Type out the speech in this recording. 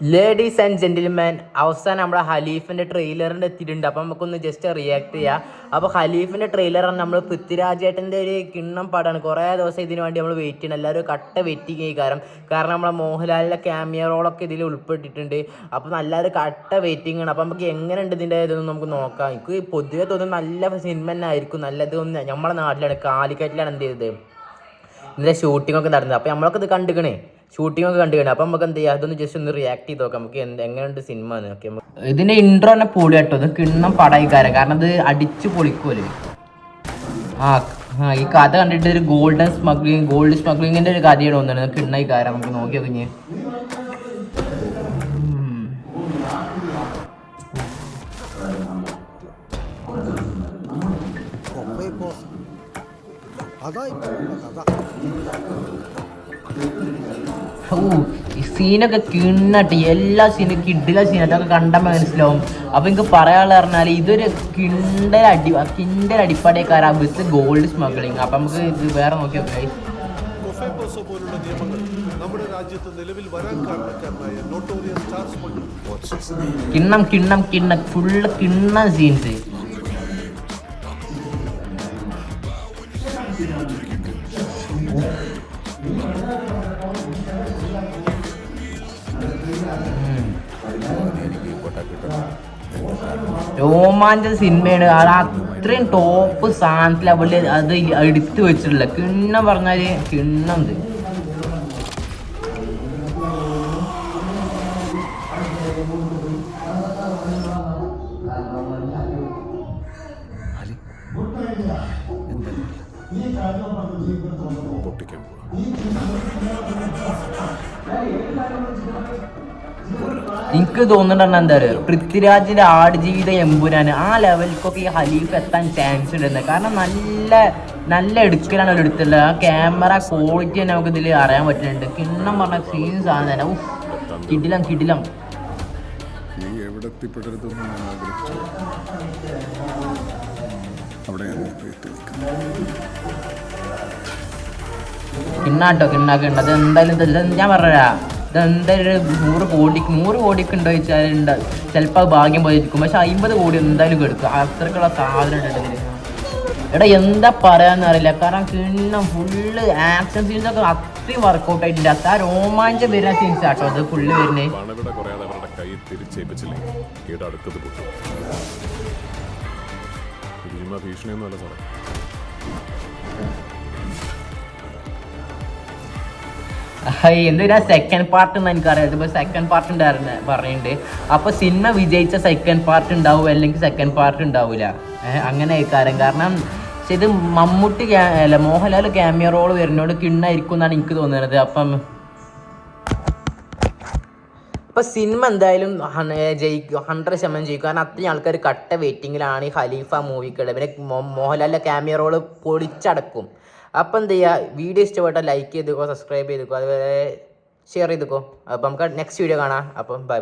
Ladies and gentleman, അവസാനം നമ്മുടെ ഖലീഫിന്റെ ട്രെയിലറിന്റെ എത്തിയിട്ടുണ്ട്. അപ്പം നമുക്കൊന്ന് ജസ്റ്റ് റിയാക്ട് ചെയ്യാം. അപ്പോൾ ഖലീഫിന്റെ ട്രെയിലറാണ് നമ്മൾ പൃഥ്വിരാജേട്ടൻ്റെ ഒരു കിണ്ണം പടമാണ്. കുറേ ദിവസം ഇതിനു വേണ്ടി നമ്മൾ വെയിറ്റ് ചെയ്യണം. എല്ലാവരും കട്ട വെയിറ്റിംഗ് ആയി. കാരണം നമ്മളെ മോഹൻലാലിൻ്റെ ക്യാമിയോ റോളൊക്കെ ഇതിൽ ഉൾപ്പെട്ടിട്ടുണ്ട്. അപ്പോൾ എല്ലാവരും കട്ട വെയിറ്റിംഗ് ആണ്. അപ്പം നമുക്ക് എങ്ങനെയുണ്ട് ഇതിൻ്റെ ഇതൊന്നും നമുക്ക് നോക്കാം. എനിക്ക് പൊതുവെ തോന്നുന്നു നല്ല സിനിമ തന്നെ ആയിരിക്കും. നല്ലതൊന്നും നമ്മുടെ നാട്ടിലാണ്, കാലിക്കറ്റിലാണ് എന്ത് ചെയ്തത് ഇതിൻ്റെ ഷൂട്ടിംഗ് ഒക്കെ നടന്നത്. അപ്പോൾ നമ്മളൊക്കെ ഇത് കണ്ടുകണേ, ഷൂട്ടിംഗ് ഒക്കെ കണ്ടു. അപ്പം നമുക്ക് എന്ത് ചെയ്യാം, അതൊന്ന് ജസ്റ്റ് ഒന്ന് റിയാക്ട് ചെയ്ത് നോക്കാം. നമുക്ക് എങ്ങനെയുണ്ട് സിനിമ എന്ന് നോക്കി. ഇതിന്റെ ഇൻട്രോ തന്നെ പൊളി കേട്ടോ. ഇത് കിണ്ണം പടായിക്കാരൻ, കാരണം ഇത് അടിച്ച് പൊളിക്കുമല്ലോ. ഈ കഥ കണ്ടിട്ട് ഒരു ഗോൾഡ് സ്മഗ്ലിങ്ങിന്റെ ഒരു കഥയാണ് തോന്നുന്നത്. കിണ്ണയിക്കാരൻ നമുക്ക് നോക്കി നോക്കിഞ്ഞ്. ഈ സീനൊക്കെ കിണ്ണട്ട്, എല്ലാ സീനും കിഡിലെ സീനൊക്കെ കണ്ടാൽ മനസ്സിലാവും. അപ്പോൾ എനിക്ക് പറയാനുള്ള പറഞ്ഞാൽ ഇതൊരു കിണ്ടൽ അടിപ്പടയക്കാരാ വിത്ത് ഗോൾഡ് സ്മഗ്ലിങ്. അപ്പം നമുക്ക് ഇത് വേറെ നോക്കി നോക്കാം. കിണ്ണം ഫുള്ള് കിണ്ണം സീൻസ്. രോമാഞ്ച സിനിമയാണ്. അത് അത്രയും ടോപ്പ് സാധനത്തിൽ അവള് അത് എടുത്തു വെച്ചിട്ടില്ല. കിണ്ണം പറഞ്ഞാല് കിണ്ണം. എനിക്ക് തോന്നുന്നുണ്ട് എന്താ പറയുക, പൃഥ്വിരാജിന്റെ ആടുജീവിത എമ്പുരാന് ആ ലെവലിലേക്കൊക്കെ ഈ ഖലീഫ് എത്താൻ ചാൻസ് ഉണ്ട്. കാരണം നല്ല എടുക്കലാണ് അവർ എടുത്തുള്ളത്. ആ ക്യാമറ ക്വാളിറ്റി തന്നെ നമുക്ക് ഇതിൽ അറിയാൻ പറ്റുന്നുണ്ട്. കിണ്ണം പറഞ്ഞ സീൻസ് ആണ് തന്നെ. കിടിലം. കിണ്ണാക്കിണ്ട്. അത് എന്തായാലും ഞാൻ പറയാ, ഇതെന്തായാലും 100 കോടിക്ക് ഉണ്ടോ ചോദിച്ചാൽ ചിലപ്പോൾ ഭാഗ്യം പോയിരിക്കും. പക്ഷെ 50 കോടി എന്തായാലും എടുക്കും. അത്രക്കുള്ള സാധനം ഉണ്ട്. എടാ എന്താ പറയാന്ന് അറിയില്ല. കാരണം കിണ്ണം ഫുള്ള് ആക്ഷൻ സീൻസ് ഒക്കെ അത്രയും വർക്കൗട്ട് ആയിട്ടുണ്ട്. അത്ര രോമാഞ്ചം വരുന്ന സീൻസ് ആട്ടോ അത് ഫുള്ള് വരുന്നത്. എന്തിനാ സെക്കൻഡ് പാർട്ട് എന്ന് എനിക്കറിയാം. ഇതിപ്പോൾ സെക്കൻഡ് പാർട്ട് ഉണ്ടായിരുന്നു പറയുന്നുണ്ട്. അപ്പോൾ സിനിമ വിജയിച്ച സെക്കൻഡ് പാർട്ട് ഉണ്ടാവും, അല്ലെങ്കിൽ സെക്കൻഡ് പാർട്ട് ഉണ്ടാവില്ല. അങ്ങനെ കാരണം പക്ഷെ ഇത് മമ്മൂട്ടി അല്ല മോഹൻലാൽ ക്യാമിയോ റോൾ വരുന്നോട് കിണ്ണായിരിക്കും എന്നാണ് എനിക്ക് തോന്നുന്നത്. അപ്പം സിനിമ എന്തായാലും ജയിക്കും, 100% ജയിക്കും. കാരണം അത്രയും ആൾക്കാർ കട്ട വെയിറ്റിങ്ങിലാണ് ഈ ഖലീഫ മൂവിക്കുള്ളത്. പിന്നെ മോഹൻലാലിൻ്റെ ക്യാമിയോ റോള് പൊളിച്ചടക്കും. അപ്പം എന്ത് ചെയ്യുക, വീഡിയോ ഇഷ്ടപ്പെട്ടാൽ ലൈക്ക് ചെയ്തേക്കോ, സബ്സ്ക്രൈബ് ചെയ്തേക്കോ, അതുപോലെ ഷെയർ ചെയ്തേക്കോ. അപ്പം നമുക്ക് നെക്സ്റ്റ് വീഡിയോ കാണാം. അപ്പം ബൈ.